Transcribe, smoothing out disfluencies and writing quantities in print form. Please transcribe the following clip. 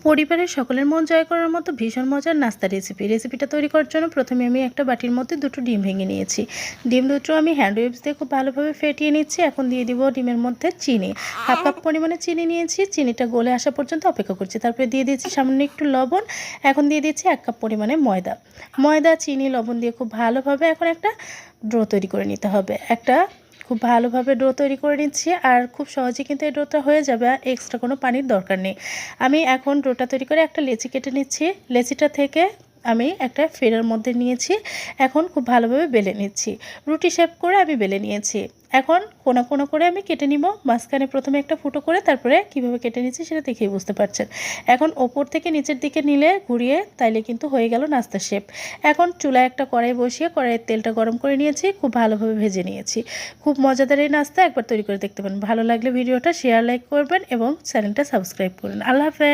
পরিবারের সকলের মন জয় করার মতো ভীষণ মজার নাস্তা রেসিপিটা তৈরি করার জন্য প্রথমে আমি একটা বাটির মধ্যে দুটো ডিম ভেঙে নিয়েছি। ডিম দুটো আমি হ্যান্ড ওয়েভস দিয়ে খুব ভালোভাবে ফেটিয়ে নিচ্ছি। এখন দিয়ে দিব ডিমের মধ্যে চিনি, হাফ কাপ পরিমাণে চিনি নিয়েছি। চিনিটা গলে আসা পর্যন্ত অপেক্ষা করছি। তারপরে দিয়ে দিয়েছি সামান্য একটু লবণ। এখন দিয়ে দিচ্ছি 1 কাপ পরিমাণে ময়দা, চিনি, লবণ দিয়ে খুব ভালোভাবে এখন একটা ডো তৈরি করে নিতে হবে। খুব ভালোভাবে ডো তৈরি করে নিচ্ছি। আর খুব সহজে কিন্তু এই ডোটা হয়ে যাবে, এক্সট্রা কোনো পানির দরকার নেই। আমি এখন ডোটা তৈরি করে একটা লেচি কেটে নিচ্ছি। লেচিটা থেকে আমি একটা ফেরার মধ্যে নিয়েছি। এখন খুব ভালোভাবে বেলে নিচ্ছি। রুটি শেপ করে আমি বেলে নিয়েছি। এখন কোনা কোনা করে আমি কেটে নিব। মাঝখানে প্রথমে একটা ফুটো করে তারপরে কিভাবে কেটে নিচ্ছি সেটা দেখেই বুঝতে পারছেন। এখন ওপর থেকে নিচের দিকে নিলে ঘুরিয়ে তাইলে কিন্তু হয়ে গেল নাস্তার শেপ। এখন চুলায় একটা কড়াই বসিয়ে কড়াইয়ের তেলটা গরম করে নিয়েছি, খুব ভালোভাবে ভেজে নিয়েছি। খুব মজাদার এই নাস্তা, একবার তৈরি করে দেখতে পারেন। ভালো লাগলে ভিডিওটা শেয়ার, লাইক করবেন এবং চ্যানেলটা সাবস্ক্রাইব করবেন। আল্লাহ হাফেজ।